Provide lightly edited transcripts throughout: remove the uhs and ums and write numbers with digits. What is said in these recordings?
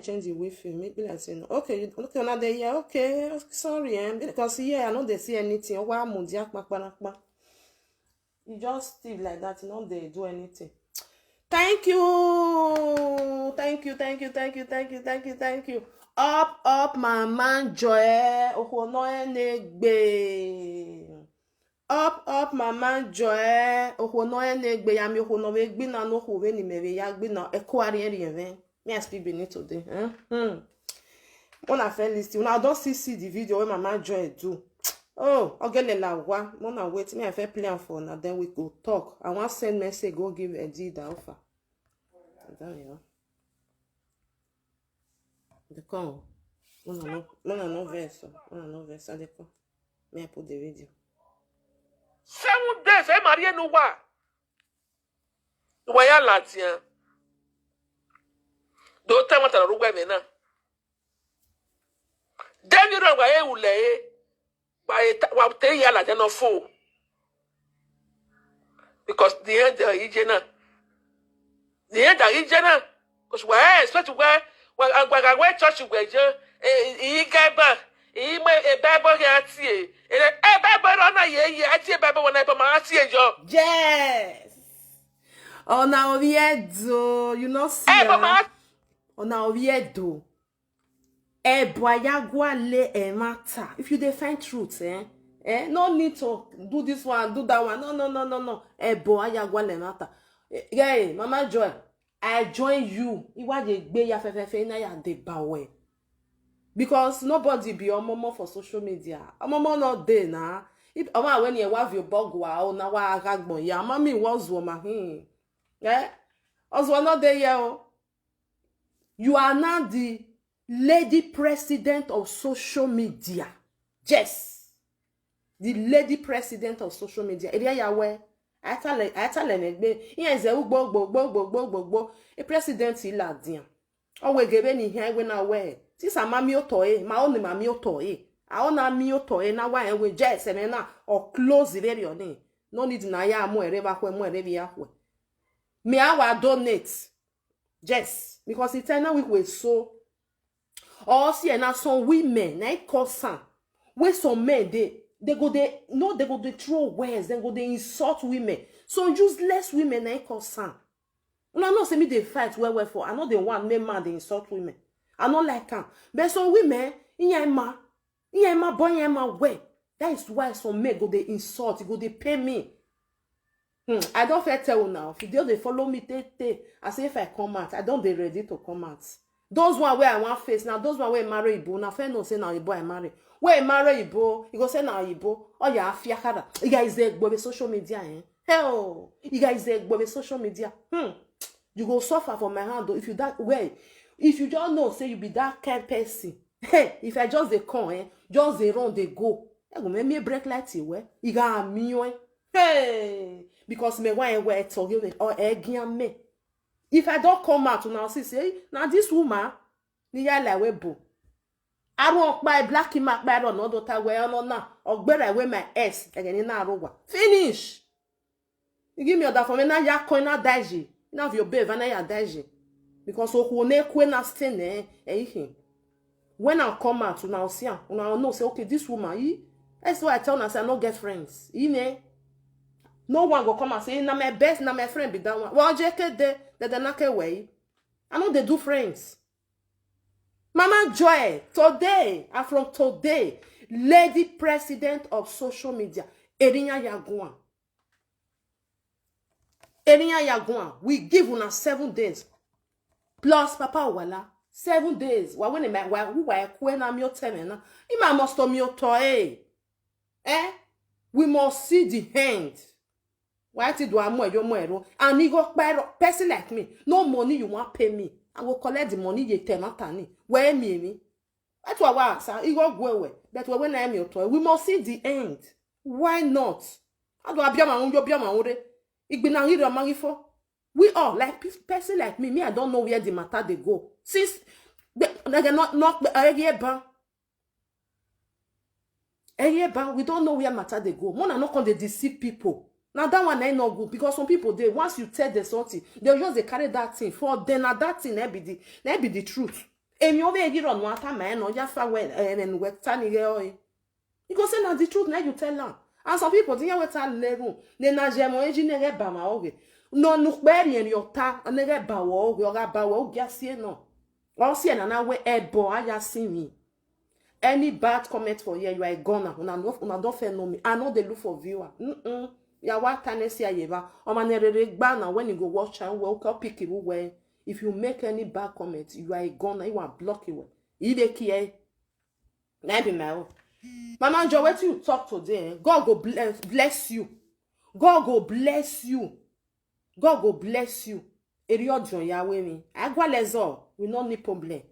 change the Wi-Fi. Maybe like say no. Okay, okay, now they yeah, okay, sorry, because yeah, I know they see anything. Oh, wow, you just still like that, you know they do anything. Thank you, thank you, thank you, thank you, thank you, thank you, thank you. Up, my man Joy. Oh no, enegbe. Up, my man Joy. Oh no, enegbe. Yami oh no, we gbi na no ho we ni mewe ya gbi na ekwari eri. Me I speak Benin today. When I fell list, when I don't see the video where Mama Joy do. Oh, Ogele Lawa. When I wait, me I fell plan for now. Then we go talk. I want send message. Go give Eddie the offer. There you know. The call. No verse. No verse. I declare. Me I put the video. 7 days. Eh, Marie no wa. Waya latia. Do time what na rugwa me na. Then you know why ule. Wa te ya la no fo. Because the end ijena. The end ijena. Because why expect where church where e gaba e Bible here tie. E Bible na ye atie Bible when I ma atie jo. Yes. Oh now Oviedo, you know see. Oh now Oviedo. Boyagwa le matter. If you define truth, no need to do this one, do that one. No. Boyagwa le matter. Yeah, Mama Joy, I join you. Iwa de gbe ya fefefe na ya de bawe. Because nobody be your mama for social media. Mama not there na. If Mama when you have your bogwa o na wa agagbon ya, Mama was woman hin. Yeah? Also not there ya. You are now the lady president of social media. Yes. The lady president of social media. Area yawe. I tell me. Here is a gbogbo. A president ila dian. Owe gebe ni here we na we. Sis amami otoe. Ma oni mami otoe. Aona mi otoe na wa enwe yes me na or close the your name. No need na ya mo ereba kwe mo erebi ya kwe. Me awa donate. Yes. Because it's now we so. Or see and some women na cause where some men they go they throw words, then go they insult women. So useless women na cause no say me they fight well for. I know the one man they insult women. I not like them. But some women in my boy in my way. That is why some men go they insult, go they pay me. I don't fair tell you now. If they follow me, I say if I come out, I don't be ready to come out. Those one where I want face now, those one where marry Ibo. Now fair no say now Ibo I marry. Where marry Ibo, you go say now Ibo. Oh yeah, fiakara. You guys there go be social media, Hell, you guys there go be social media. You go suffer for my hand though if you that way. If you don't know, say you be that kind person. Hey, if I just they come, just they run, they go. I go make me break like you, you got me, Hey, because me want to talk or again me. If I don't come out now, say now this woman, ni ya la webo. I don't buy black mark by no daughter where no na or better wear my S again na rowa. Finish. You give me other for me na ya coin na daiji. Now your babe na ya daiji. Because o ne kwe na stain when I come out now see am, una know say okay this woman, that's why I tell her say I no get friends. No one go come and say, na my best, na my friend be that one. Well, JK de nake way. I know they do friends. Mama Joy, today, and from today, lady president of social media, Erinya Yaguan, we give una 7 days. Plus, Papa Wala, 7 days. Wa when who were kwena mi otemena. Ima must mi otoe. We must see the end. Why did do and he go person like me? No money you want pay me. I will collect the money you tell me. Where me? That's what I say. He go away. But when I am your toy, we must see the end. Why not? I do abia ma unjo bia ma ore. Igbina hiro mangifo. We all like person like me. I don't know where the matter they go. Since they not we don't know where matter they go. Mona not can they deceive people. Now that one ain't not good because some people they once you tell them something, they'll just they carry that thing for then that thing be the truth. emi ove giro no ata ma no ya fa we en we tani ge oi. You go say na the truth, now you tell them. And some people think we tell level. Ne na jemo eji ne ge ba ma oge. No nukberi en yota ne ge ba wo oge oga ba wo oge asie no. All see na we ebo aya see me. Any bad comment for here, you are a goner. Una don't fair know me. I know they look for viewer. Ya wa tanesi ayeva. O manere gba na when you go watch and welcome pick it where if you make any bad comment, you are a goner. You are block you. Ibe kiye. Na be my own. Mama Joe, what you talk today? God go bless you. God go bless you. God go bless you. Eriodio Yahweh me. Agwa lezo. We no need problem.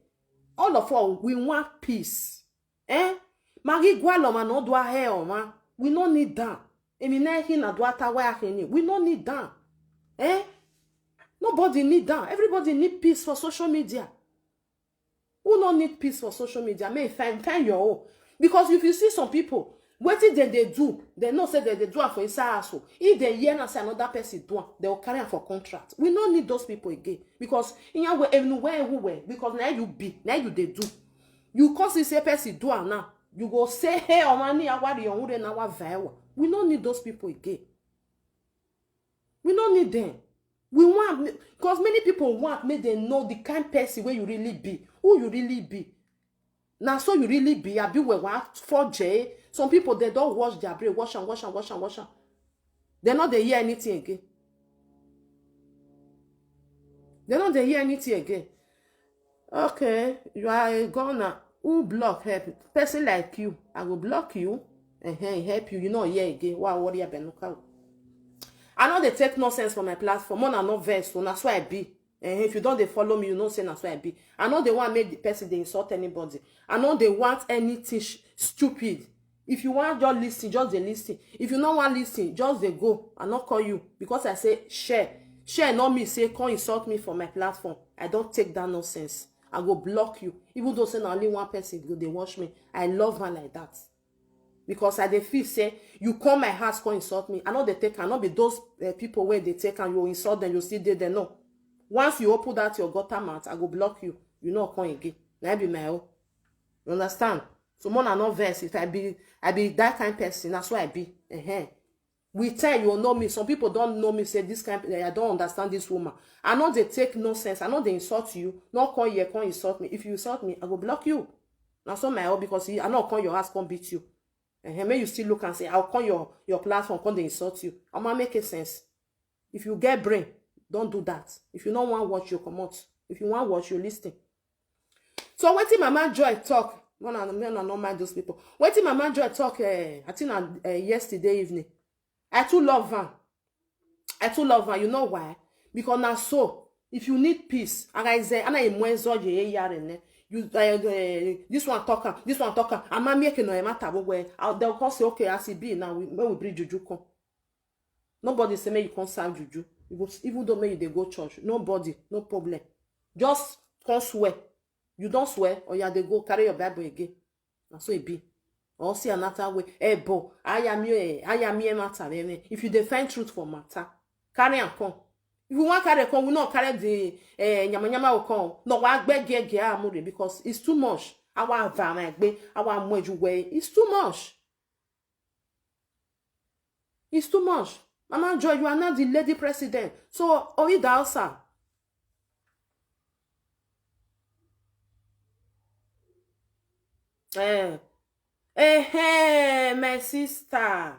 All of us, we want peace. Magi gwalo ma no do ahe o ma. We no need that. Emi na hi na do atawa ahini. We no need that. Nobody need that. Everybody need peace for social media. Who no need peace for social media? May find your own. Because if you see some people, what did they do? They know say that they do it for inside household. If they hear and say another person do it, they will carry it for contract. We don't need those people again. Because in your way, everywhere, because now you be, now you they do. You cause this person do it now. You go say, hey, omani awari onure na wa vaewa. We don't need those people again. We don't need them. We want, because many people want, make them know the kind of person where you really be, who you really be. Now, so you really be, I be where 4J. Some people, they don't wash their brain, wash and. They're not they hear anything again. They're not they hear anything again. Okay, you are a goner. Who block help? Person like you, I will block you and help you. You know, here again. Why worry about no? I know they take nonsense from my platform. More than no verse, so that's why I be. And if you don't they follow me, you know say that's why I be. I know they want make the person they insult anybody. I know they want anything stupid. If you want just listen, just they listen. If you don't want listen, just they go. I not call you because I say share. Share not me say come insult me for my platform. I don't take that nonsense. I go block you. Even though say only one person go they watch me. I love her like that. Because I dey feel say you come my house, come insult me. I know they take, I not be those people where they take and you insult them, you see they know. Once you open that your gutter mouth, I go block you. You know come again. Now be my own. You understand? So more than no verse. If I be that kind of person, that's why I be. With time you will know me. Some people don't know me. Say this kind. I don't understand this woman. I know they take nonsense. I know they insult you. Not come here, come insult me. If you insult me, I go block you. That's not my own because I not come your house, come beat you. May you still look and say, I'll come your platform, come they insult you. I'm gonna make it sense. If you get brain, don't do that. If you don't want to watch, you come out. If you want to watch, you listen. So what did Mama Joy talk? I don't mind those people. What did Mama Joy talk? I think yesterday evening. I too love her. You know why? Because now so, if you need peace, you this one talker. I'm not making no matter where they'll call say okay, as it be now we bring juju come. Nobody say me you can't serve juju. Even though maybe they go church, nobody, no problem. Just can't swear. You don't swear, or yeah, they go carry your Bible again. That's so it be. Or see another way. Bo, I am here matter. If you defend truth for matter, carry and come. If you want carry come, we not carry the nyama will come. No, I beg get because it's too much. I want way. It's too much. It's too much. Mama Joy, you are not the lady president. So, Dalsa. My sister.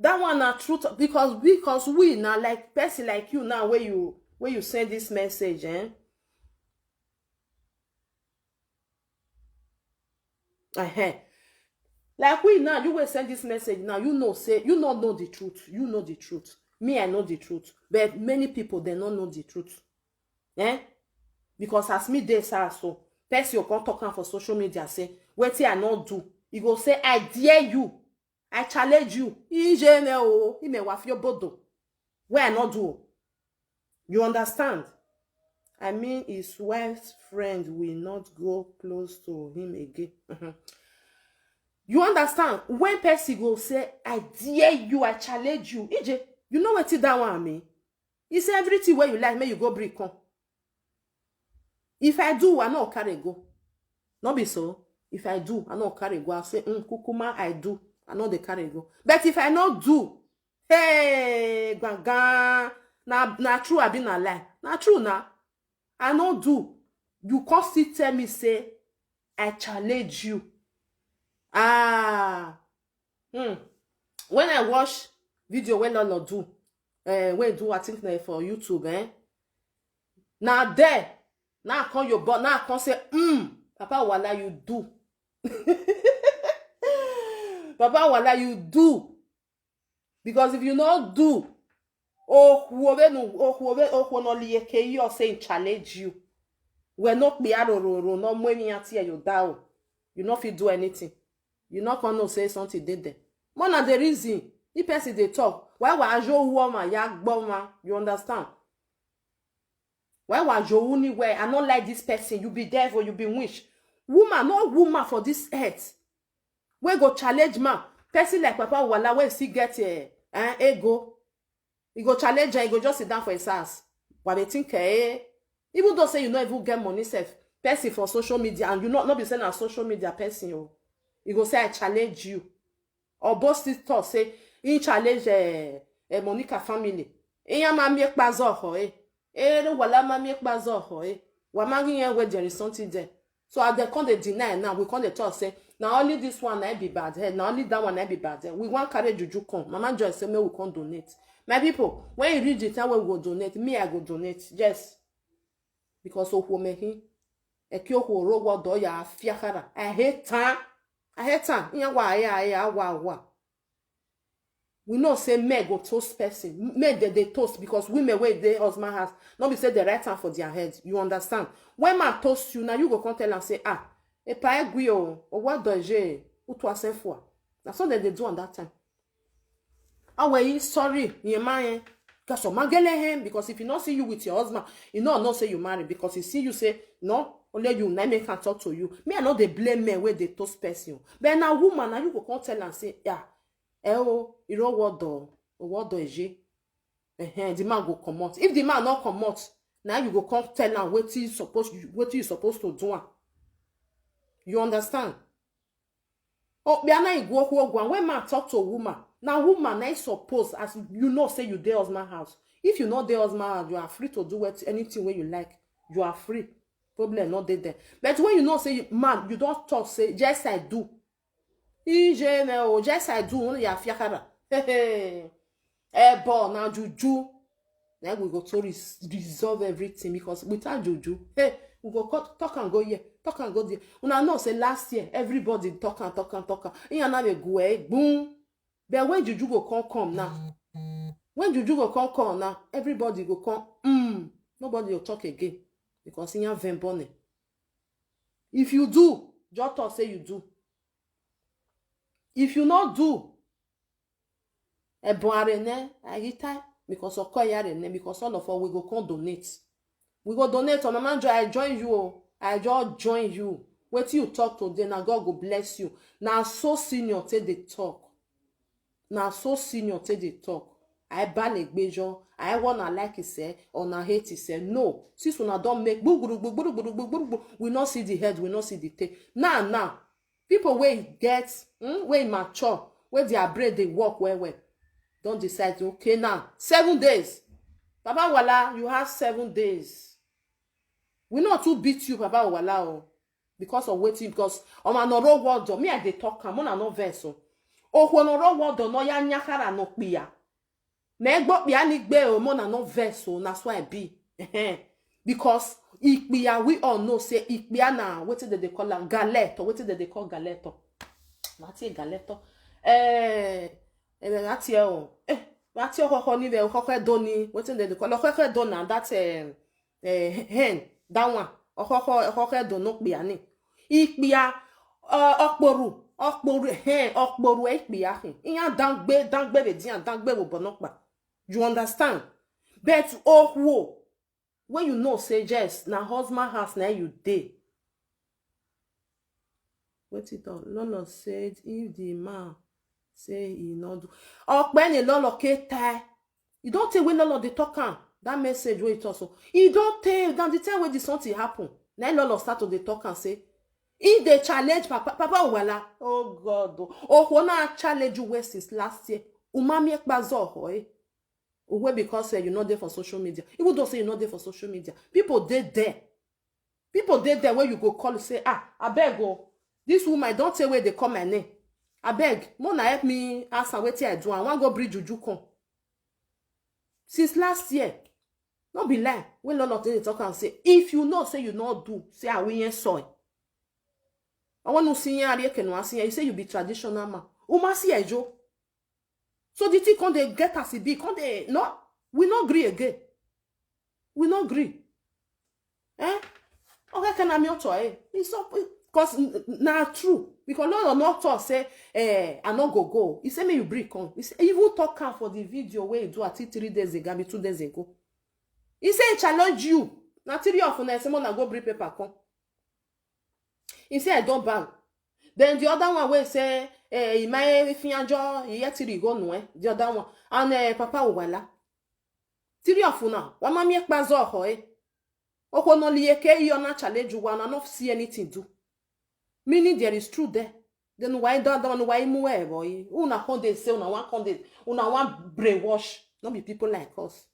That one are truth because we now like person like you now where you send this message, Like we now, you will send this message now. You know, say you not know the truth. You know the truth. Me, I know the truth. But many people they don't know the truth. Because as me they say so, person you come talking for social media say, what I not do. You go say, I dare you. I challenge you. Where I not do. You understand? I mean, his wife's friend will not go close to him again. You understand? When person go say, I dare you, I challenge you. EJ, you know what that one mean? He say everything where you like, may you go break on. If I do, I no carry go. Not be so. If I do, I no carry go. I say, kukuma, I do. I know they carry go. But if I not do, hey, ganga, na true, I be na lie. Na true na. I no do. You can't still tell me, say, I challenge you. When I watch video when Lolo do, when do I think for YouTube, now there, now I call your butt, now I can say, Papa Wala, you do. Papa Wala, you do. Because if you not do, whoever you're saying challenge you. We're not be no money at here, you down. You not fit do anything. You not gonna say something did there. One of the reason, if person they talk, why was your woman, yak bomber, you understand? Why was your anywhere? I not like this person, you be devil, you be witch. Woman, no woman for this earth. We go challenge man. Person like Papa Wala, when he get ego, he go challenge her, he go just sit down for his ass. What they think, even though say you not even get money self, person for social media, and you not be saying a social media person, you go say I challenge you. Or boss this talk say he challenge Monica family. Iya mami ekpazo wala mami ekpazo wa magi where there is something there. So as they can't deny now, we can't talk say now only this one I be bad head, now only that one I be bad head. We want carry juju come. Mama Joy say me we can't donate. My people, when you read the time we go donate, me I go donate. Yes. Because of who me ekyo ho ro wo do ya fiakara. I hate time. Iya wa. We know say men go toast person. Men they toast because women wait their husband has not be say the right hand for their head. You understand? When man toast you, now you go come tell and say, e pa egui o what do je ou toi cinq fois. That's what they do on that time. Well, sorry, you man. Because so magele him because if he not see you with your husband, he not say you marry because he see you say no. Only you, now me can talk to you. Me, I know they blame me where they toast person. But now, woman, now you go come tell and say, yeah, you know what do je? The man go come out. If the man not come out, now you go come tell and what you supposed to do. You understand? Oh, be na go when man talk to a woman. Now, woman, I suppose as you know, say you there husband house. If you not there husband house, you are free to do anything where you like. You are free. Problem not there. But when you know say man, you don't talk say yes I do. Yes I do. Only ya fiakara. Boy now juju. Then we go to resolve everything because without juju, we go talk and go here, talk and go there. Una know say last year everybody talk. In na go boom. But when juju go come now. When juju go come now, everybody go come. Nobody will talk again. Because in your vein if you do, just talk say you do. If you not do, because of because all of us we go come donate. We go donate on Mama Joy. I join you. I just join you. Wait till you talk today. Now God go bless you. Now so senior take the talk. I ban a bejo. I wanna like it say or na hate it say. No. Since we don't make we not see the head, we not see the tail. Now. People where get where mature, where their brain they work well. Don't decide, okay now. 7 days. Papa Wala, you have 7 days. We not to beat you, Papa Wala, because of waiting, because on my no word, me I dey talk, I'm on no verse. Oh, when no word, no ya nyakara no pia. Me gbot bia ni gbe o mo na no verse so that's why I be. Because ikpia we all know say ikpia na wetin they call am galette or wetin they call galette. Mati galette. Mati o. Mati o koko ni be o koko do ni wetin they call o koko do na that hen that one o koko do no kpia ni. Ikpia okporu hen okporu ikpia hin. Iyan dangbe be dian dangbe wo bonokpa. You understand? But when you know say yes, now husband house now you dey. What it all? Lolo said if the man say he not do. When a Lolo tie, you don't tell when Lolo they talk am. That message where it also. You don't tell. Then the time when this something happen. Now Lolo start to dey talk and say, if they challenge Papa Owala, oh God, oh na challenge you west since last year. Umami ekbazo hoy. Uwe because you're not there for social media. Even though say you're not there for social media, people dey there. People dey there where you go call and say, I beg go. This woman don't say where they call my name. I beg, Mona help me ask her what I do. I want go bridge Juju come. Since last year, don't be lying. When Lolo they talk and say, if you know, say you not do, say I win soy. I want to see you say you be traditional man. Uma see ejo. So the thing can they get as it be? Can they no? We not agree again. We not agree. Eh? Okay, can I mean to it's up because now true. Because Lord not talk say I not go. He say me you break on. He say even talk am for the video where you do at 3 days ago, maybe 2 days ago. He say challenge you. Now 3 of na say na go bring paper come. He say I don't ban. Then the other one will say, he may fianjo, he yet to go no. The other one, and Papa Owala. 3 of now, one mammy bazo hoy. Oko no lieke, you not challenge you one and not see anything do. Meaning there is truth there. Then why don't why move boy? Una conde say una one conde, una one brainwash. Not be people like us.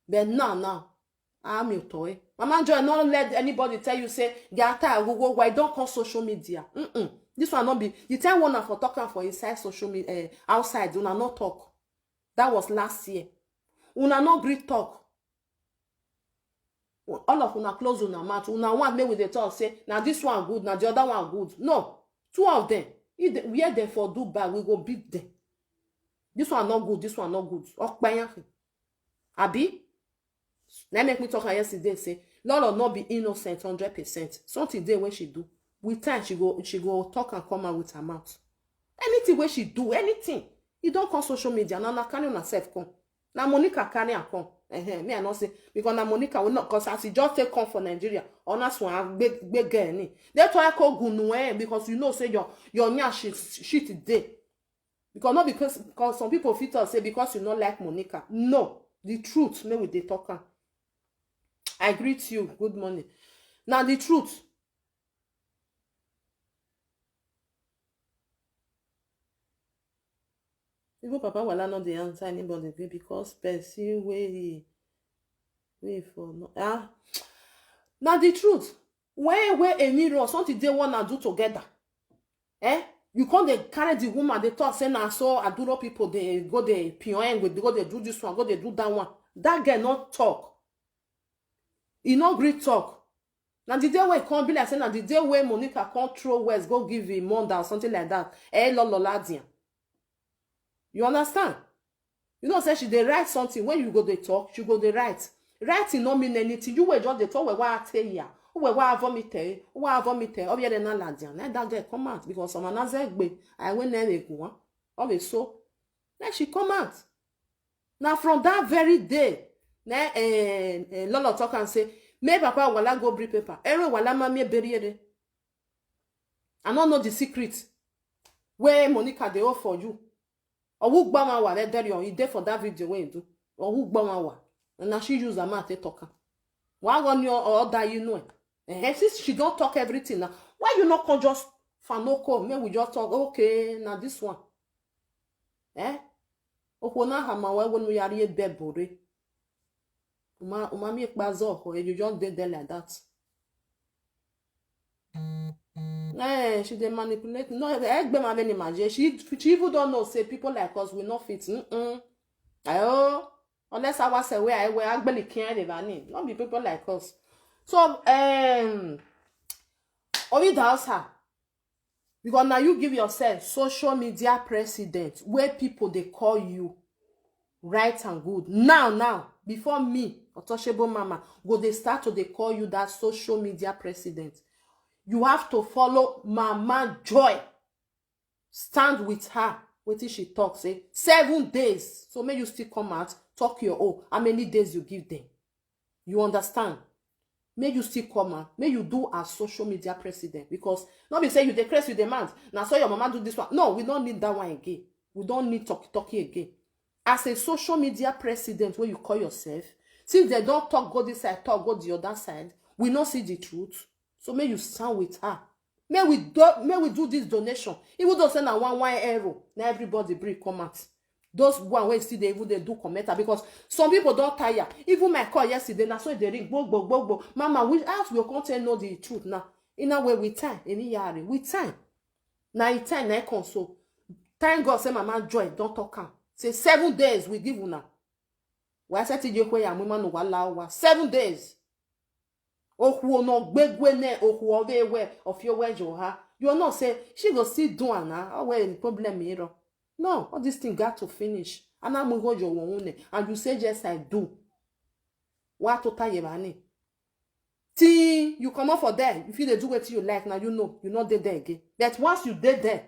But now. I'm your toy. Mama Joy, not let anybody tell you say Gata Google why don't call social media. This one not be the time one for talking for inside social media outside. Una not talk. That was last year. Una not great talk. All of una close una mouth. Una want me with the talk say now this one good, now the other one good. No, 2 of them. If we are there for do bad, we go beat them. This one not good. This one not good. Abi. Now make me talk yesterday say Lolo not be innocent 100%. Something day when she do. With time she go talk and come out with her mouth. Anything where she do, anything. You don't come social media. Now carry on herself come. Now Monica carry and come. Me I not say because now Monica will not cause as she just take come for Nigeria. Honest one big girl ni. That's why I call Gunu because you know say your nya shit day. Because not because some people feel say because you not like Monica. No, the truth. Me with the talker. I greet you. Good morning. Now the truth. Even Papa Owala not the answer anybody because person wait for no. Now the truth. Where a mirror something they wanna do together. You can't they carry the woman they talk say now so Aduro people they go the pion with they go they do this one, go they do that one. That girl not talk. He no great talk. Now the day where can't be like saying now the day where Monica can't throw West go give him Monda or something like that. Loladian. You understand? You know say she they write something when you go they talk, she go they write. Writing no mean anything. You were just they talk where I tell ya. Where I vomit, oh yeah, na ladian. Let that girl come out because some another I went there they go. Always so. Then she come out. Now from that very day. Lolo talk and say, me Papa Owala go bring paper. Every wala mami bury. I don't know the secret. Where Monica they all for you. Or who gbama wa let there you there for that video when you do. Or who gbama wa. And now she use a mouth to talk. Why on your order you know? Since she don't talk everything now, why you not can just fanoko? Me we just talk. Okay, now this one. Okona hama when we are here bebore. Umami ekbazo ho you just did there like that. She dey manipulate. No, egbe ma many imagine. She even don't know say people like us will not fit. Ayo, unless I was away, I will actually care the vanny. Not be people like us. So only the answer. Because now you give yourself social media president where people they call you right and good. Now, before me, Otoshebo Mama, go they start to they call you that social media president. You have to follow Mama Joy. Stand with her. Wait till she talks. 7 days. So may you still come out, talk your own. How many days you give them? You understand? May you still come out. May you do as social media president. Because not be say you decrease, you demand. Now so your mama do this one. No, we don't need that one again. We don't need talking again. As a social media president, where you call yourself, since they don't talk go this side, talk go the other side, we not see the truth. So may you stand with her. May we do this donation. Even though say na one euro, now everybody bring come out. Those one wey still they do commenter because some people don't tire. Even my call yesterday, na so they ring bo. Mama, we ask we can't know the truth now. In a way we time, any yari, we time. Now it time na console. Thank God say Mama Joy don't talk am. Say 7 days we give una. We say ti je kwe ya mama no wala 7 days. Oku no gbegwe ne oku ovewe of your wejo ha. You not say she go still do ana. Oh well, problem here. No, all this thing got to finish. And I'm going to go and you say yes I do. What to tell you money? Till you come up for there, if you do what you like now, you know you're not there again. But once you dead there,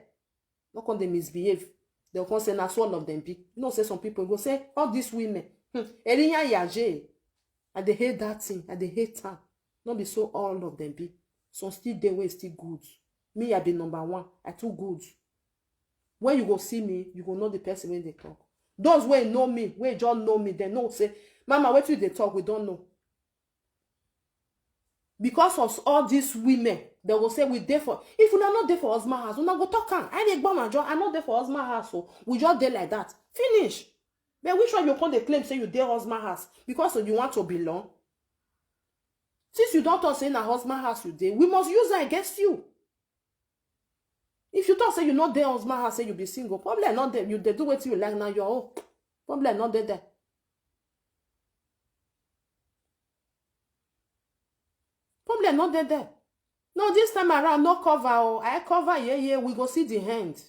not when they misbehave, they'll come say that's all of them be. You know, say some people go say all these women, Eliya Yaje, and they hate that thing, and they hate her. Not be so all of them be. Some still they way still good. Me, I be number one. I too good. When you go see me, you go know the person when they talk. Those wey know me, wey just know me, they know say, Mama, what you they talk, we don't know. Because of all these women, they will say we there for. If we are not there for husband house, we not go talk am. I dey my job. I'm not there for husband house, so we just there like that. Finish. But which one you come dey claim say you there husband house because you want to belong? Since you don't talk say na husband house you there, we must use that against you. If you talk say you not there husband house, say you be single, probably not there. You they do what you like now. You're oh, probably not there. Probably not there. No, this time around, no cover. Oh, I cover. Yeah. We go see the hand.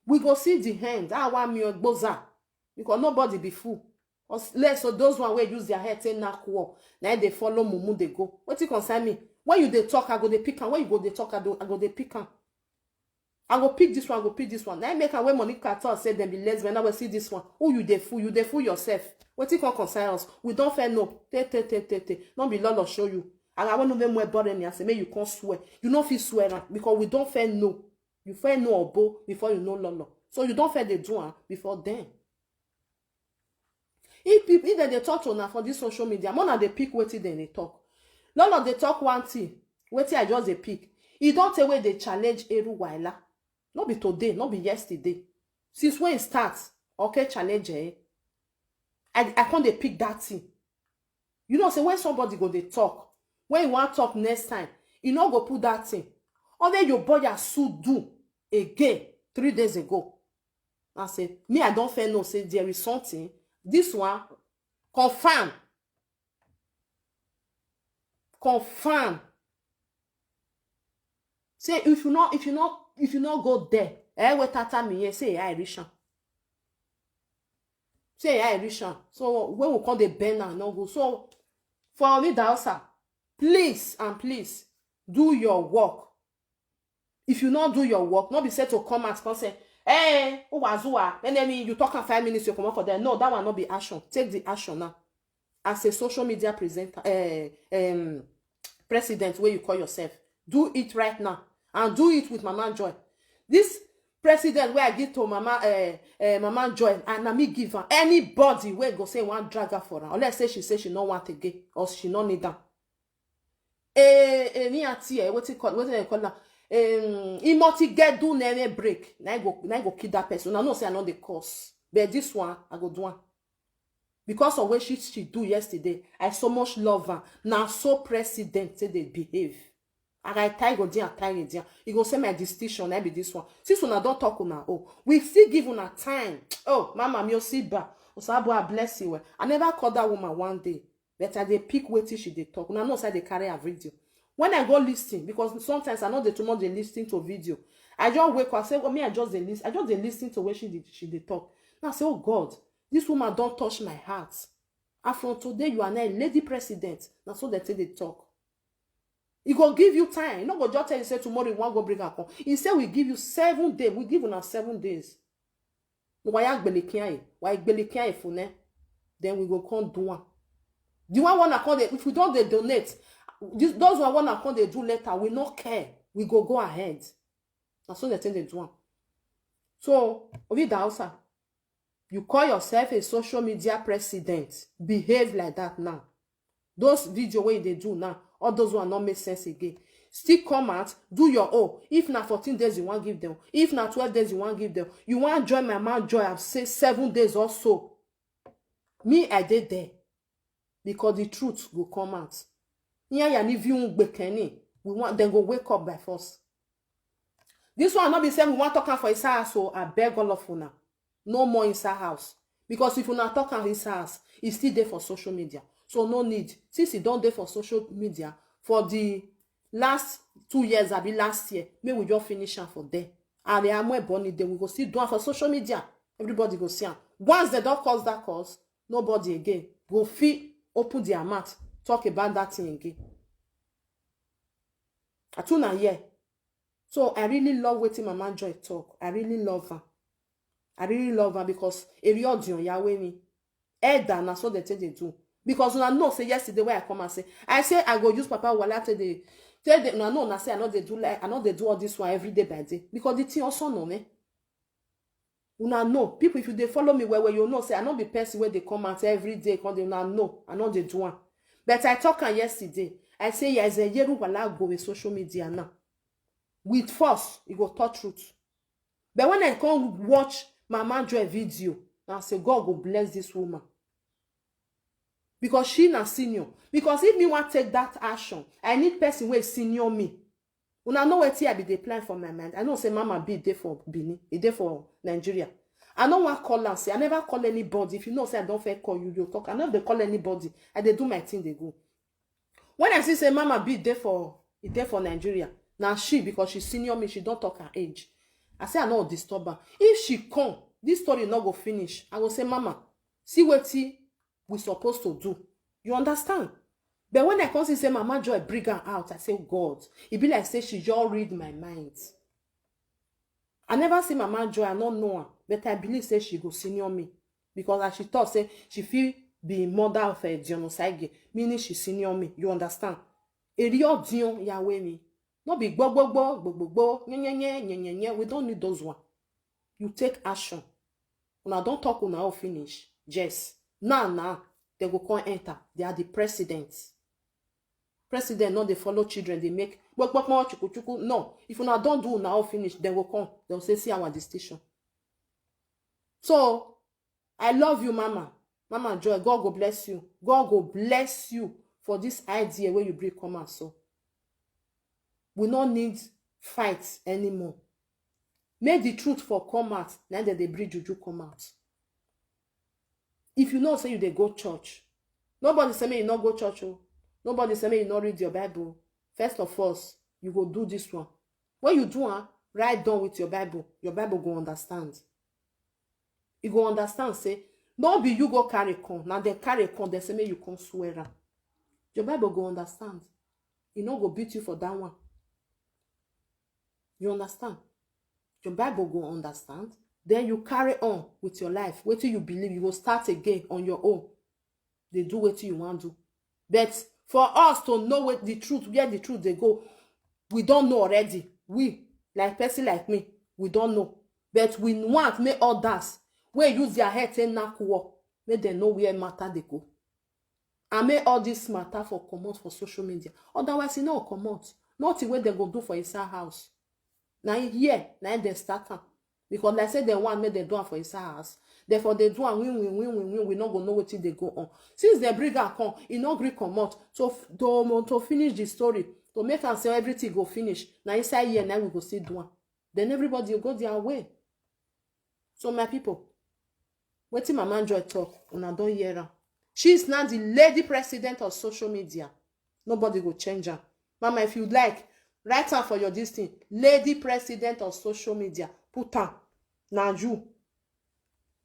We go see the hand. I want me boza because nobody be fool. Less so those one where use their head say knock war. Now they follow mumu they go. What it concern me? When you they talk, I go they pick and when you go they talk, I go they pick and. I go pick this one, I go pick this one. Now I make a way Monica talk say them be lesbian. I will see this one. Oh, you dey fool yourself. What it can concern us? We don't fair no. Don't be Lord show you. And I want to be more boring and say, may you can't swear. You don't feel swear because we don't fair no. You fair no or bo before you know Lolo. So you don't fair the do before then. If people either they talk to now for this social media, more than they pick what then they talk. Lolo they talk one thing. What I just they pick. He don't tell where they challenge Eru Waila. Not be today, not be yesterday. Since when it starts, okay, challenge I can't they pick that thing. You know, say when somebody go they talk, when you want to talk next time, you know go put that thing. Or then your boy has so do again 3 days ago. I say, me, I don't fair no, say there is something. This one, confirm. Say if you not go there, we tata me say I Rishan. Say I Rishan. So when we call the banner, no go. So for me, Dausa, please and please do your work. If you not do your work, not be said to come and say, hey, Wazua, and you talk in 5 minutes, you come up for that. No, that will not be action. Take the action now. As a social media presenter, president, where you call yourself, do it right now. And do it with Mama Joy. This president where I give to Mama Joy and me give her anybody where go say one drag her for her. Unless say she not want again or she not need them. What they call now? Imoti get do nene break. Now go kill that person. I know say I know the cause. But this one I go do one. Because of what she do yesterday, I so much love her. Now so president say they behave. I tie go there, tie there. You go say my distinction, I be this one. Since when I don't talk on oh, we still give una time. Oh, Mama, meosiba. Osabo, bless you. I never called that woman one day, but I they pick wait till she they talk. Now no say they carry a video. When I go listening, because sometimes I know the tomorrow they listen to video. I just wake up, say, well, me, I just they listen to where she did talk. Now I say, oh God, this woman don't touch my heart. And from today, you are now a lady president. Now so they say they talk. He go give you time. You no go just tell you say tomorrow you want go bring her come. He say we give you 7 days. We give you 7 days. Why gbelekian for ne? Then we go come do one. The one wanna come if we don't they donate. Those one wanna come they do later. We not care. We go ahead. That's so they think they do one. So Ovi Dausa, you call yourself a social media president. Behave like that now. Those video where they do now. All those one not make sense again. Still come out, do your own. If na 14 days you want give them, if na 12 days you want give them, you want join my man joy, I've say 7 days or so. Me, I did there. Because the truth will come out. Yeah, yeah, if you we want them go wake up by force. This one not be saying we want talking for his house, so I beg all of you. No more inside house. Because if you not talk on his house, he's still there for social media. So no need. Since he don't there for social media, for the last 2 years, I be last year, maybe we just finish am for there. And they are more born then we go see do am for social media. Everybody go see am. Once they don't cause that cause, nobody again go fit open their mouth, talk about that thing again. Atuna here. So I really love waiting Mama Joy talk. I really love her. I really love her because eri audio Yahweh me. Elder na so they take they do. Because una know say yesterday where I come and say I go use Papa Wala tell the no no na say I know they do like I know they do all this one every day by day. Because the thing also know me. Una know people if you they follow me where you know say I not be person where they come out every day because they una know I know they do one. But I talk on yesterday. I say yes a year Wala go with social media now. With force, you go talk truth. But when I come watch Mama Joy video, I say, God go bless this woman. Because she na senior. Because if me want take that action, I need person who is senior me. When I know what I be the plan for my mind. I know say Mama be there for Benin, be there for Nigeria. I don't want to call and say, I never call anybody. If you know say I don't fair call you, you talk. I never call anybody. I they do my thing, they go. When I see say Mama be there for Nigeria, now she, because she senior me, she don't talk her age. I say I no disturb her. If she come, this story not go finish. I go say, Mama, see what we supposed to do. You understand? But when I come see say Mama Joy bring her out, I say, God, it be like say she just read my mind. I never see Mama Joy, I don't know her, but I believe say she go senior me. Because as she thought, say she feel be mother of a genocide, meaning she senior me. You understand? Eri audio Yahweh me. Not be nye. We don't need those one. You take action. Una don't talk una all finish. Yes. Now, they go come enter. They are the presidents. President, not they follow children. They make no. If una don't do una all finish, they will come. They'll say, see our decision. So, I love you, Mama. Mama Joy, God go bless you. God go bless you for this idea where you bring come out so. We don't need fights anymore. Make the truth for come out. Now that they bring juju come out. If you know say you they go church. Nobody say me you not go church. Oh. Nobody say me you not read your Bible. First of all, you go do this one. When you do write down with your Bible go understand. You go understand, say, no be you go carry con. Now they carry con, they say me you can swear. Your Bible go understand. You no go beat you for that one. You understand? Your Bible go understand. Then you carry on with your life. Wait till you believe. You will start again on your own. They do what you want to do. But for us to know what the truth, where the truth they go, we don't know already. We, like person like me, we don't know. But we want make others where use their head and knock work. Make them know where matter they go. And make all this matter for come out for social media. Otherwise, you know come out. Nothing what they go do for inside house. Now here, now they start am. Because like I said, they want make them do am for inside house. Therefore, they do am win. We not go know what they go on. Since they bring am come, e no gree come out. To finish the story, to make am say everything go finish. Now inside here, now we go see do am. Then everybody will go their way. So my people, wetin Mama Joy talk, una don hear am. She is now the lady president of social media. Nobody go change her. Mama, if you like, write her for your this thing. Lady president of social media. Put her. Now you.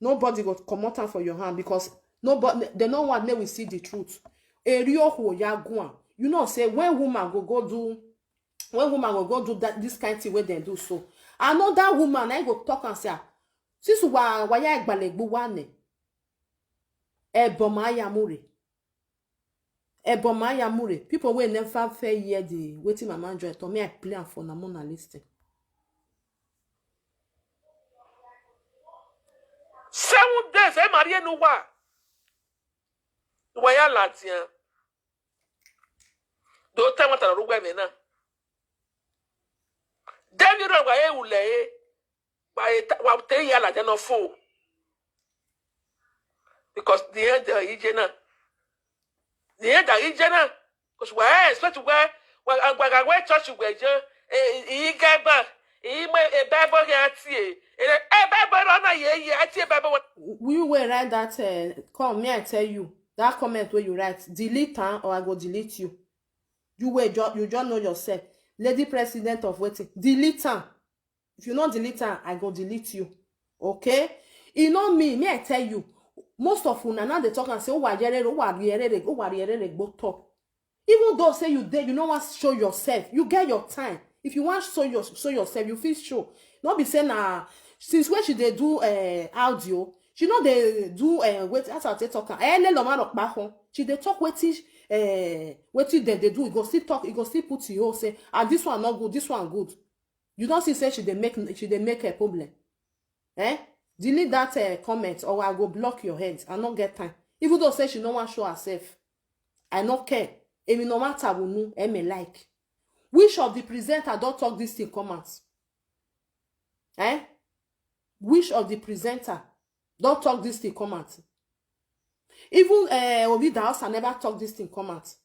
Nobody go come out for your hand because nobody, they no one may we see the truth. You know, say when woman go do that this kind of thing where they do so. Another woman I go talk and say, sis wa ya egbalegbu wane. Ebomaya mure. People will never fair hear the waiting Mama Joy to me I play for na mona listing. 7 days, marié nous wa. Waya latien. do ta mata ru gwa me na David ro wa e ule wa te ya la de no fo because the end ije na because we expect we agwa church we je e gaba e me e bible here tie e bible na ye atie bible. We will write that come me I tell you that comment where you write delete am or I go delete you. You just know yourself. Lady President of waiting, delete am. If you not delete am, I go delete you. Okay? You know me I tell you. Most of una now they talk and say, oh, go talk. Even though say you there, you don't want to show yourself. You get your time. If you want to show yourself, you feel show. Not be saying since when she they do audio, she know they do wait as I talk. She they talk wetin they do. You go still talk. You go still put you say this one not good. This one good. You don't see say she they make a problem. Delete that comment or I go block your head. I not get time. Even though say she no want show herself, I not care. Emi no matter we know, me like. Which of the presenter don't talk this thing comments? Which of the presenter don't talk this thing comments? Even Obi the house I never talk this thing comments.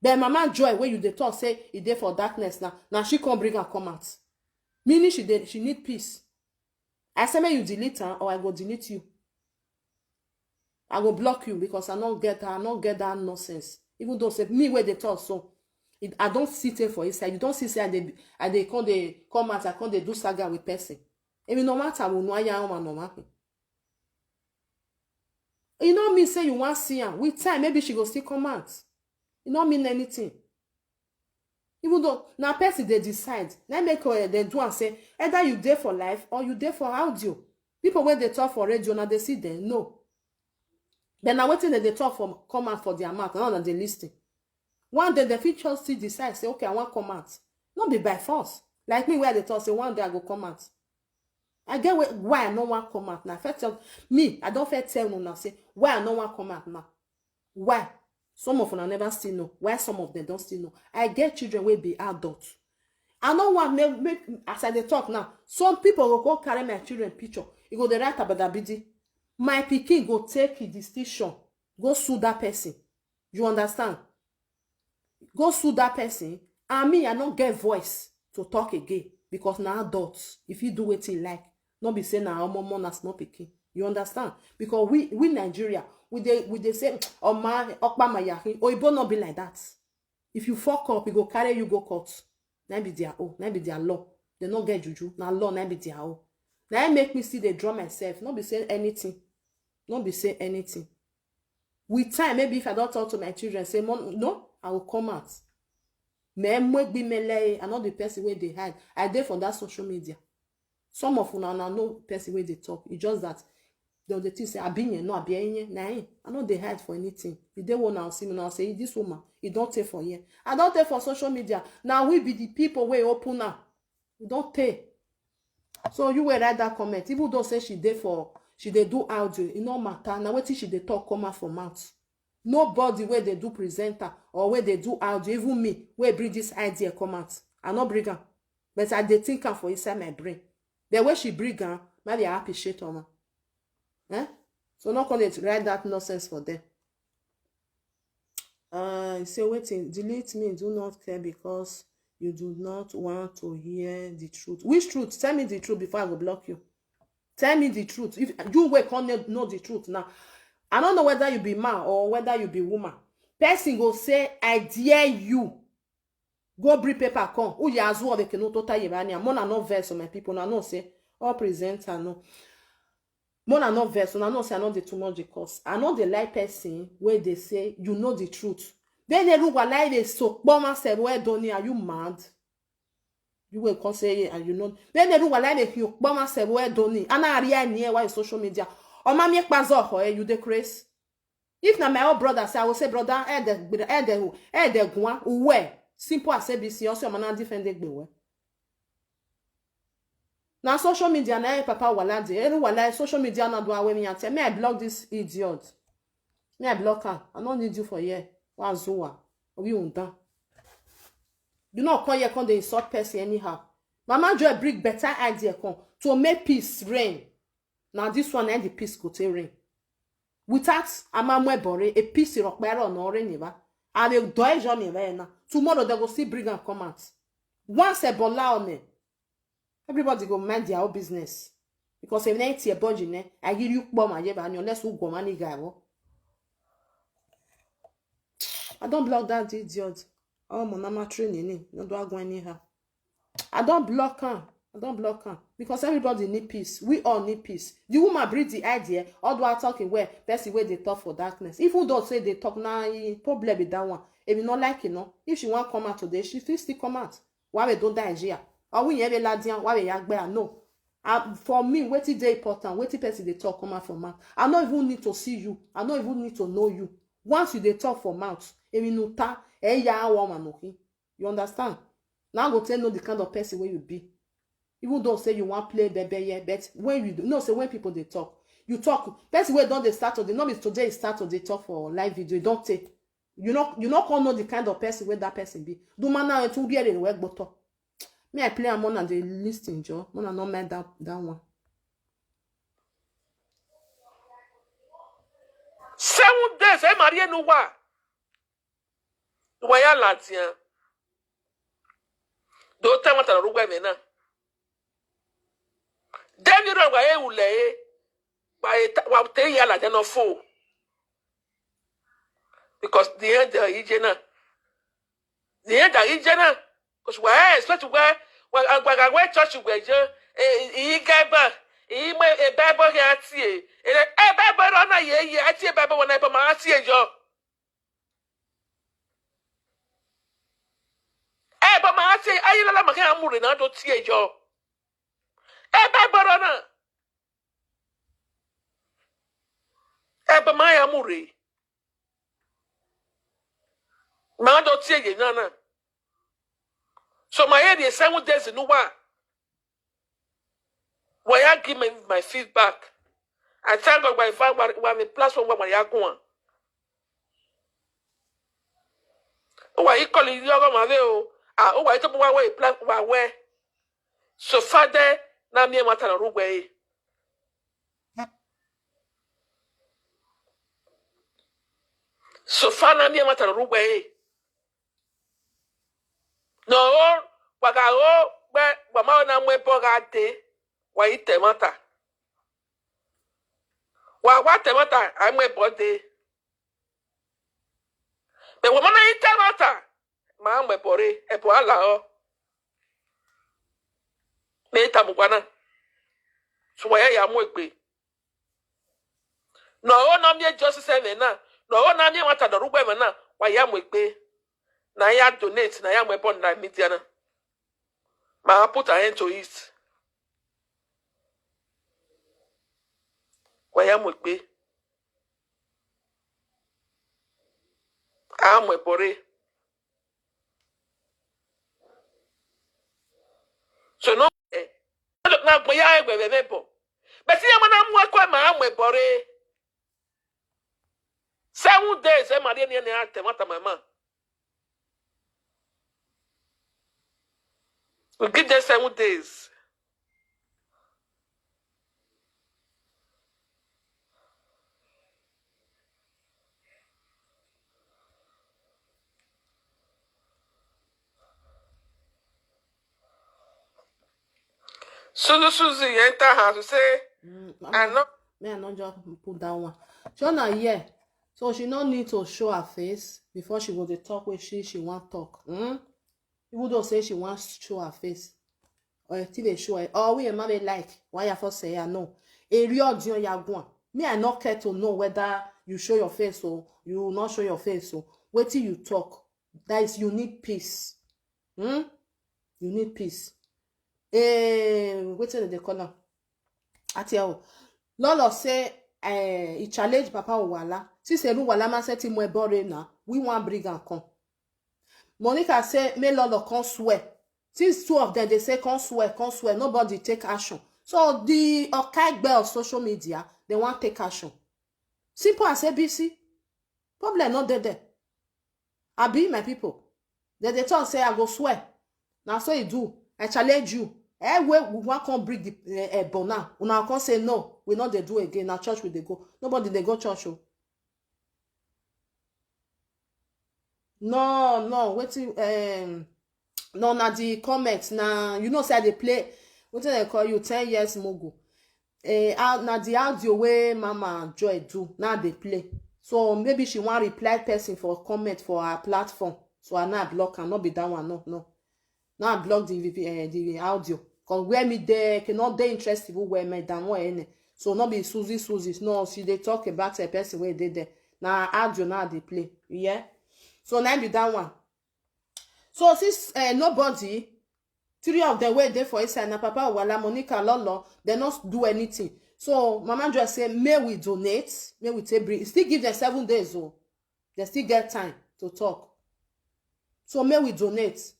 But Mama Joy, where you dey talk say e dey for darkness now. Now she come bring her comments. Meaning she need peace. I say may you delete her or I go delete you. I go block you because I not get that nonsense. Even though say me where they talk so I don't sit there for inside. You don't see say I they come out, I come they do saga with person. Even no matter we know ya no matter. You know me say you want see her with time maybe she go still come out. You don't mean anything. Even though now person they decide, now make they do and say either you there for life or you there for audio. People when they talk for radio now they see them no. Then now waiting that they talk for come out for their mouth now that they listen. One day the future still decide say okay I want come out. Not be by force. Like me where they talk say one day I go come out. I get why I no want come out now. First tell me I don't first tell no now say why I no want come out now. Why? Some of them never still know. Why some of them don't still know. I get children will be adults. I don't want make as I they talk now. Some people will go carry my children picture. You go the right about that BD. My pikin go take his decision. Go sue that person. You understand? Go sue that person. And me, I don't get voice to talk again. Because now adults, if you do what you like, not be saying now mom that's not pikin. You understand? Because we Nigeria, we they say, oh man, okpa mayahi, or it will not be like that. If you fuck up, you go carry you go court. Now be their own, now be their law. They not get juju. Now law, now be their own. Now it make me see they draw myself. Not be saying anything. Not be saying anything. With time, maybe if I don't talk to my children, say, Mom, no, I will come out. I'm not the person where they hide. I did for that social media. Some of them are no person where they talk. It's just that the thing say, I been here, no, I been here. Nah, I know they hide for anything. If they want to see me now, say, this woman, it don't take for here. I don't take for social media. Now we be the people where open now. We don't pay. So you will write that comment. Even though say she did do audio, it no matter. Now what she they talk come out from mouth. Nobody where they do presenter or where they do audio, even me, where bring this idea come out. I not bring her. But I dey think her for inside my brain. The way she bring her, maybe I appreciate her. So not gonna write that nonsense for them. Say waiting, delete me, do not care because you do not want to hear the truth. Which truth? Tell me the truth before I will block you. Tell me the truth. If you can't know the truth now, I don't know whether you be man or whether you be woman. Person go say, I dare you. Go bring paper come. Who you as well they can total yebania. Mona no verse on my people. I know say all presenter no. Mona no verse. I know say I know the too much the cause. I know the lie person where they say you know the truth. Then they look like they so bomber said, where Donnie are you mad? You will come say and you know. Then they look like they you bomber said, where Donnie? And I real near why social media. Or mommy kpazo you the craze. If na my old brother say I will say brother the gwan where simple as ABC also man defend the now social media na papa walade every wala social media na do away me and me I block this idiot. Me I block her. I don't need you for here. Wazuwa. Obi undan. You know, come here, come the insult person anyhow. Mama Joy bring better idea come to make peace reign. Now this one and the peace go to reign. Without amamwe bore, a peace rock better no reign never. And a doy journey now. Tomorrow they will still bring and come out. Once a bola on it, everybody go mind their own business. Because if they see a budget, I give you bomb and unless you go money guy. I don't block that idiot. Oh, my mama training. No do I go anyhow. I don't block her. I don't block her. Because everybody need peace. We all need peace. The woman breed the idea. All do I talk where person where they talk for darkness. If who don't say they talk now, problem with that one. If you not like it, no. If she want come out today, she still come out. Why we don't die here? Or we never ladian, why we yagbe? No. For me, what is important? What person they talk come out from mouth? I don't even need to see you. I don't even need to know you. Once you they talk for mouth, you understand? Now go tell know the kind of person where you be. Even though say you want play baby, yeah, but when you do, no, say when people they talk, you talk. Person where don't they start or they know it's today start or they talk for live video. You don't take. You not gonna know the kind of person where that person be. Do man now to get in work but me I play among and they listing Joe. Mona not mind that one. 7 days, Maria no wa. Waya latia. Do te wata na rugwa me na. Dem you know why ule wa te ya la no fo. Because the end ijena. The end ijena because why so to where church we je e gaba e me e bible here tie. E bible na ye atie bible wona e ma atie jo. But my say, I la ma kan amure na do tie jo. Bible na. But my amure. Ma do tie ye na. So my head is 7 days no wa. Why I give me my feedback. I thank God by find one platform where I go on. Why you calling you go ma oh, why to one way plan where so father na me mata na rugwe. So father na me mata na rugwe. No, waga o be ma na mwe boga de wa ite mata. Wa temata ai mwe bode. Be wo na ite mata. Ma mwe bore ebo ala o. Me ta mugwana. So wa ya mu egbe. No o na me justice me na. No o na me mata do rugbe me na wa ya mu egbe. Na ya donate na ya mwe bon na media na. Ma put an end to it. Wa ya mu egbe. A mwe bore. So no na gbe ya egbe mebo. But see na mu akwa ma mwe bore. 7 days e ma de ne atemata mama. We give them 7 days. Suzy enter house to say, I know. Me I not just put that one. She not here. So she no need to show her face before she go to talk where she want talk. Even though say she wants to show her face. Or till they show her. Or we maybe like why you first say I know. A real deal ya go. Me I not care to know whether you show your face or you not show your face. So wait till you talk. That is you need peace. You need peace. Wait till they call her. I tell you. Lolo say he challenge Papa Owala. Si c'est nous Wala ma seti mwe bore na, we want bring and come. Monica say me Lolo can swear. Since 2 of them they say can swear, nobody take action. So the Okagbe of social media, they want take action. Simple as ABC. Problem not there. Abi my people. They talk say I go swear. Now so you do. I challenge you. We want come bring the bona. Una come say no, we not they do again. Now church will they go. Nobody they go church. Oh. No, waiting. No, na the comments. Now you know say they play. What do they call you? 10 years mogo. Na the audio way Mama Joy do. Now they play. So maybe she want reply person for comment for her platform. So I now block her. Not be that one. No. Now I block the audio. Cause where me there cannot they interested where me than what any. So not be Susie. No, she they talk about a person where they there. Now audio now they play. Yeah. So now be that one. So since nobody, 3 of them were there for inside. Na Papa Wala, Monica, Lolo, they not do anything. So Mama just say, may we donate, may we take break. Still give them 7 days, oh. They still get time to talk. So may we donate.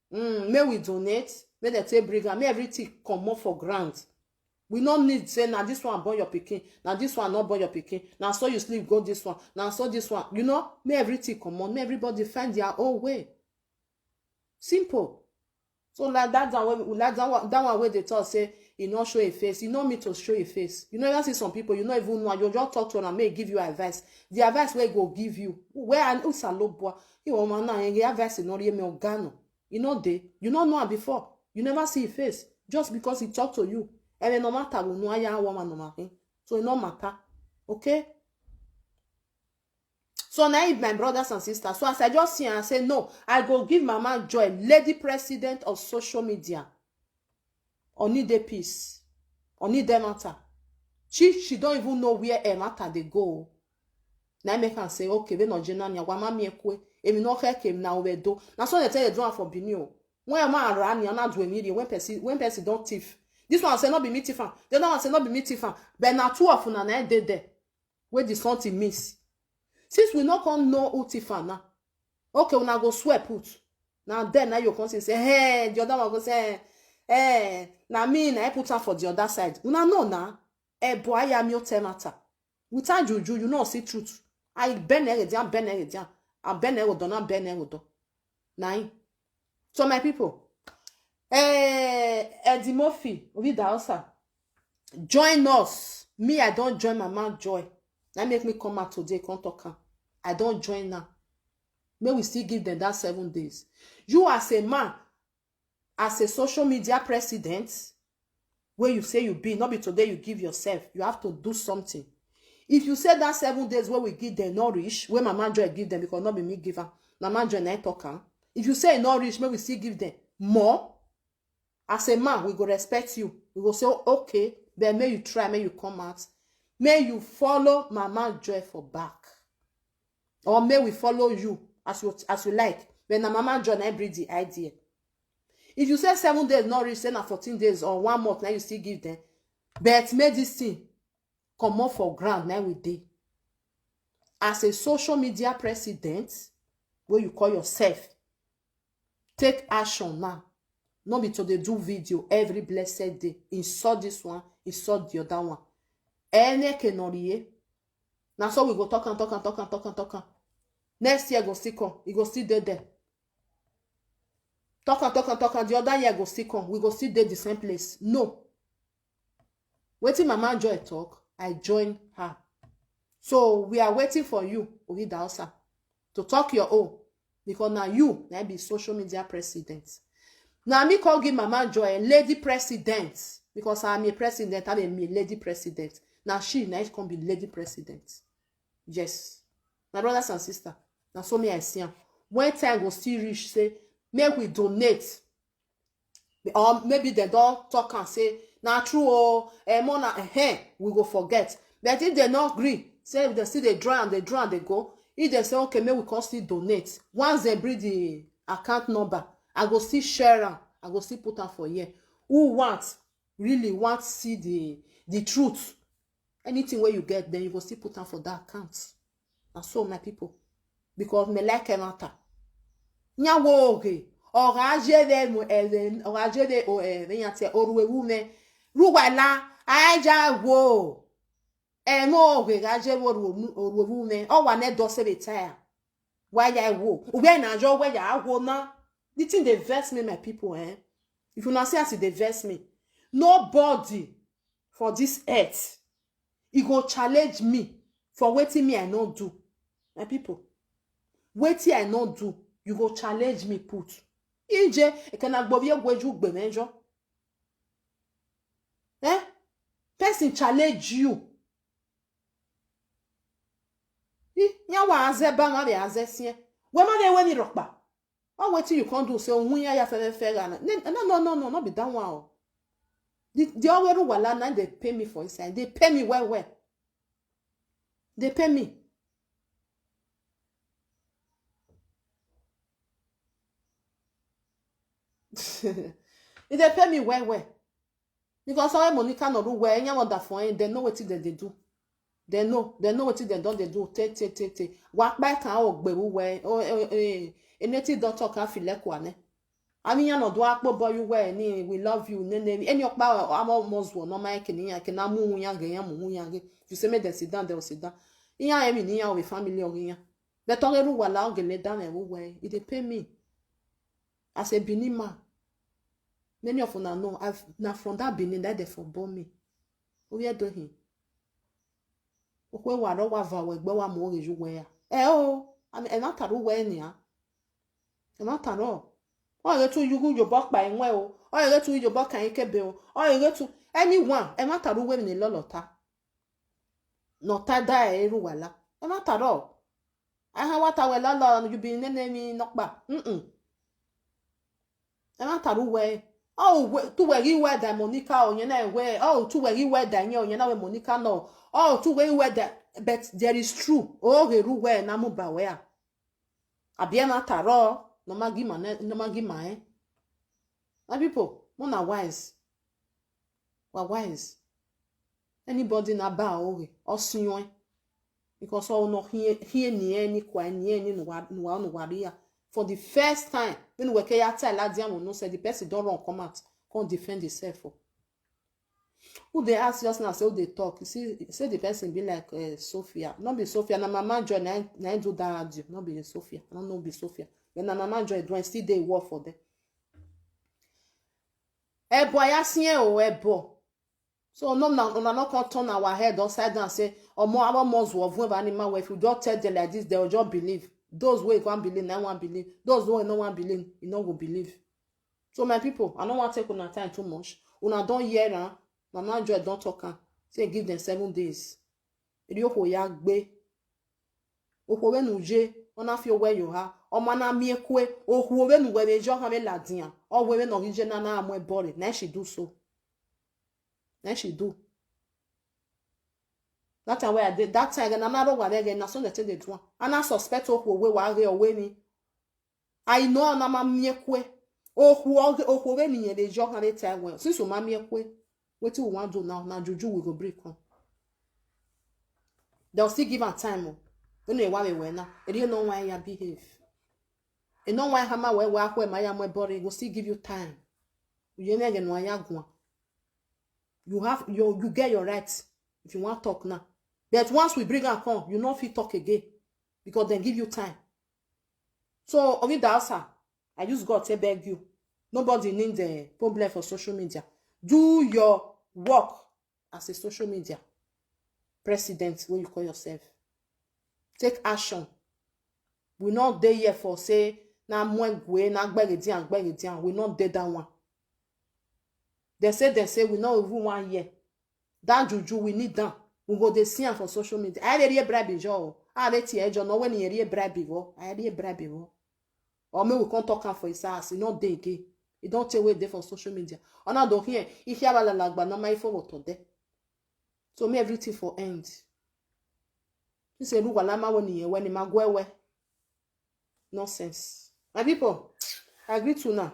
May we donate, may they take break, and may everything come up for grant. We don't need say, now this one born your pikin, now this one not born your pikin, now so you sleep, go this one, now so this one. You know, may everything come on, may everybody find their own way. Simple. So like that one where they talk say, you not show a face, you not me to show a face. You know, you see some people, you not even know, you just talk to them and may give you advice. The advice where go give you, where and boy, you want now, and the advice is not even organo. You know they, you don't know her before. You never see a face just because he talk to you. And then no matter we know I woman no matter. So it no matter. Okay? So now my brothers and sisters. So as I just see and I say no, I go give Mama Joy, lady president of social media. Only the peace. Only the matter. She don't even know where a matter they go. Now I make her say, okay, we no jenanya wama miekwe. Emi no heke na wedo. Na so they tell you do for binio. When a man run, you're not doing media. When person don't thief. This one say not be me tiffan. The other one say not be me tiffan. But now 2 of una na dead there. Where the something miss. Since we not gonna know who tiffan now. Okay, una go swear put. Now then now you come say, hey, the other one go say, hey, now me na I put her for the other side. Una know now. Boy, I am your temata. Without juju, you know see truth. I ben down. I ben do. Nine. So my people. Eddie Murphy, join us. Me, I don't join Mama Joy. That make me come out today, come talk. I don't join now. May we still give them that 7 days. You as a man, as a social media president, where you say you be, not be today you give yourself. You have to do something. If you say that 7 days where we give them not reach, where Mama Joy give them, because not be me give her. Mama Joy na talk. If you say not reach, may we still give them more. As a man, we go respect you. We go say, okay, then may you try, may you come out. May you follow Mama Joy for back. Or may we follow you as you like. When Mama Joy na bring the idea. If you say 7 days not reach, say na 14 days or 1 month, now you still give them. But may this thing come up for ground now we day. As a social media president, where you call yourself, take action now. Not be to they do video every blessed day. Insult this one, insult the other one. Ene kenoriye. Now so we go talk. Next year go still come. We go still there. Talk. The other year go still come. We go still there the same place. No. Waiting Mama Joy talk. I join her. So we are waiting for you, Ogidausa, to talk your own. Because now you now be social media president. Now me call give Mama Joy a lady president. Because I'm a president, I'm a lady president. Now she now can be lady president. Yes. My brothers and sisters. Now so me I see them. When time go still reach, say, make we donate. Or maybe they don't talk and say, now true, we go forget. But if they not agree, say if they see they draw and they go. If they say, okay, maybe we can still donate. Once they bring the account number, I go still share them. I go still put them for here. Who really want to see the truth? Anything where you get, then you go still put them for that account. And so, my people, because me like a matter. Nyawo okay. Ruwala, aja wo. No, gaje wo oruwe me. O wa ne do se retire. Why ya wo? Where na jo where ya wo na? The thing they vex me, my people, eh? If you not see as they vex me, nobody for this earth, he go challenge me for waiting me I not do. My people, waiting I not do, you go challenge me put. Inje, e kana gbovie gweju gbe menjo. Eh? Person challenge you. Nya wa azeba ma be azesie. We ma be we ni rokpa. All waiting you can't do say ohun ya fe no, not be that one. The always wala na they pay me for inside. They pay me well. They pay me. They pay me well. Because all Monica no do well, any other for they know what they do. They know what they don't they do. Take. Walk back and walk be well. Eneti doctor can feel like one. I mean, you know, do akpo boy you wear ni we love you nene any okpa am almost one no my can amu yange. You say me they sit down, they will sit down. Iya emi ni ya we family ogiyan. But on eru wala ogele down everywhere. It dey pay me. As a Benin man. Many of una know I've now from that Benin that they for born me. We are doing. Okwe wa ro wa va we gbe wa mo reju we ya. E na taru we ni a. E na taru. O ye tu yugu yo bok pa enwe o. O ye tu yo bok kan ikebe o. O ye tu anyone e na taru we ni lolota. No ta da eru wala. E na taru. Aha wata we lolo you be nene mi nokpa. E na taru we. Oh, tu we we da Monica o nyena we. Oh, tu we we da nye o nyena we Monica no. Oh, tu we we da but there is true. Oh, eru we na mu ba we a. Abia na taro no magi ma eh. My people, mo na wise. Wa wise. Anybody na ba ore osunyon because all no here ni any kwa ni any no waria. For the first time, when we can tell Ladiam no say the person don't run come out, can't defend himself. Who they ask just now, say they talk. You see, say the person be like Sophia. Not be Sophia. Na mama joy na do that radio. Not be Sophia. Not be Sophia. When na mama joy do still they work for them. Ebo ayasin o ebo. So no not can turn our head upside down and say, or more our most of when animal if you don't tell them like this, they will just believe. Those who can't believe, no one believe. Those who no one believe, you know will believe. So my people, I don't want to take on time too much. Una don't hear Mama Joy don't talk. Say give them 7 days. Idioko yagbe. Okowe nuje. Ona feel where you are. O mana miekwe. Okowe nu webe jo hame ladian. O wewe no rije na amwe bore. Now she do so. Now she do. That time where I did that time, and I'm not over there again. That's what they do. And I suspect who we were away me. I know I'm a miekwe. Who we me the joke and they tell well. Since you miekwe, what do you want to do now? Now Juju will go break on. They'll still give her time. When they want me now, and you know why you behave. You know why Hama where my am body will still give you time. You never know why you have you get your rights if you want to talk now. But once we bring her come, you know if you talk again. Because they give you time. So, only the answer. I use God to beg you. Nobody needs a problem for social media. Do your work as a social media president, when you call yourself. Take action. We're not there yet for say, na mwengwe, na gbegedian. We're not there that one. They say, we not even 1 year. That juju, we need that. We go dey see am for social media. I dey bribe jo. I dey tie jo no when you dey bribe go. I dey bribe go. Or me we can't talk am for his ass. You not dey again. You don't take away there for social media. Ona do here. If you have a lagba no my for what there. So me everything for end. You say look wala ma when you magwewe. Nonsense. My people, I agree to now.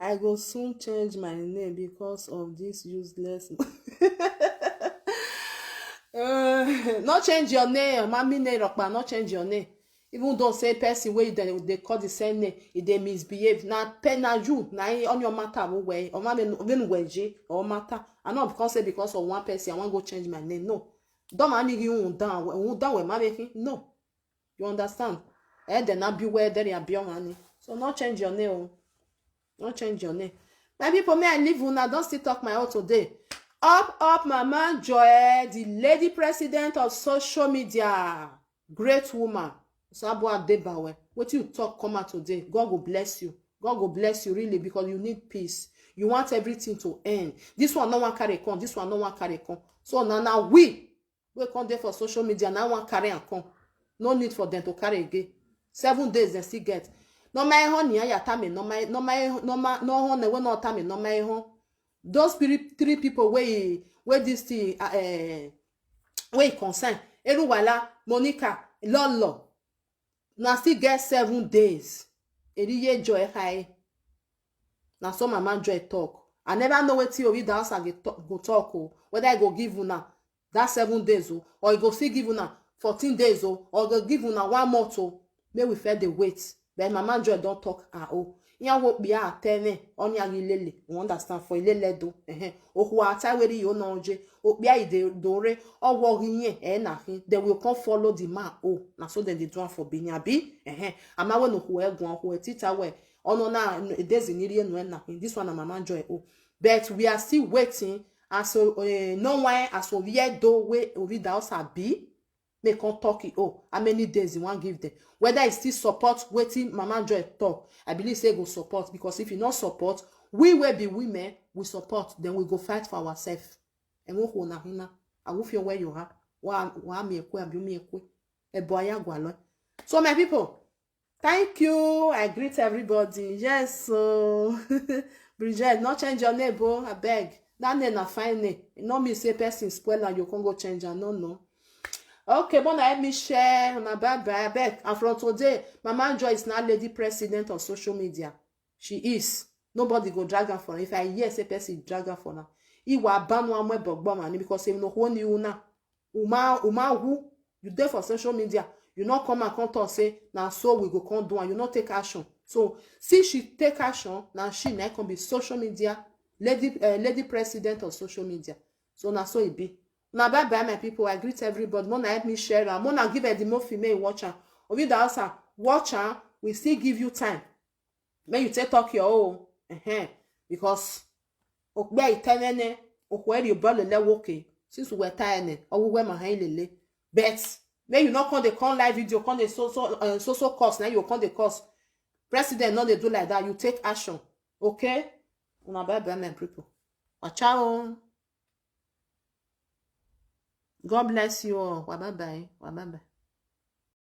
I will soon change my name because of this useless. Not change your name, mommy name, not change your name. Even though say person where they call the same name, if they misbehave, na you, na on your matter way, or mommy even wedge or matter. I not because say because of one person, I want to go change my name. No, Don't man you down with my making. No. You understand? Then not be where there are beyond money. So not change your name. Not change your name. My people, may I leave una, don't still talk my own today. Up, Mama Joy, the lady president of social media. Great woman. Sabo Adebawe. What you talk come out today? God will bless you. God will bless you really because you need peace. You want everything to end. This one no one carry con. This one no one carry con. So now we come there for social media. Now one carry and con. No need for them to carry again. 7 days they still get. No my honey, ya tame. No honey, we no tame. No my hon. Those 3 people where this thing where concern. Eruwala, Monica, Lolo. Now still get 7 days. Eriye Joy high. Now so Mama Joy talk. I never know what you the house I go talk whether I go give una that 7 days or I go still give una 14 days or go give una 1 month may we fair the wait. But Mama Joy don't talk Yan wo be a tene on ya lele. You understand for lele do. O who ata where you know je. O be a dore or worrying na hin. They will come follow the man. Na so then they do for binyabi. Ama we no who who tita we. Oh no there's in no this one Mama Joy. But we are still waiting as no one as we do we over the house be. Make on talk it. How many days you want give them? Whether it still support waiting Mama Joy talk, I believe say go support because if you not support, we will be women. We support, then we go fight for ourselves. And we go na hina. I will feel where you are. Wa me ekwe abi me ekwe. Eboya gwalo. So my people, thank you. I greet everybody. Yes, so Bridget, not change your name, bro. I beg. That name na fine name. No me say person spoil and you can go change and no. Okay, bon, let me share my bye. And from today, Mama Joy is now lady president of social media. She is. Nobody go drag her for her. If I hear say person drag her for her, Iwa banwa mwe bogbo mani because say no one you na. Uma who you there for social media. You not come and come talk say now so we go come do and you not take action. So see she take action now she now can be social media lady president of social media. So now so it be. Now bye my people. I greet everybody. Mona help me share and Mona give her the more female watcher. Ovi the answer watcher we still give you time. May you take talk your own. Because okbe itenene okwere you brother le okay since we were tired or we were my lele. But may you not come the con live video con the so cost now you come the cost. President not they do like that. You take action. Okay? Now bye my people. Ciao. God bless you all. Bye bye.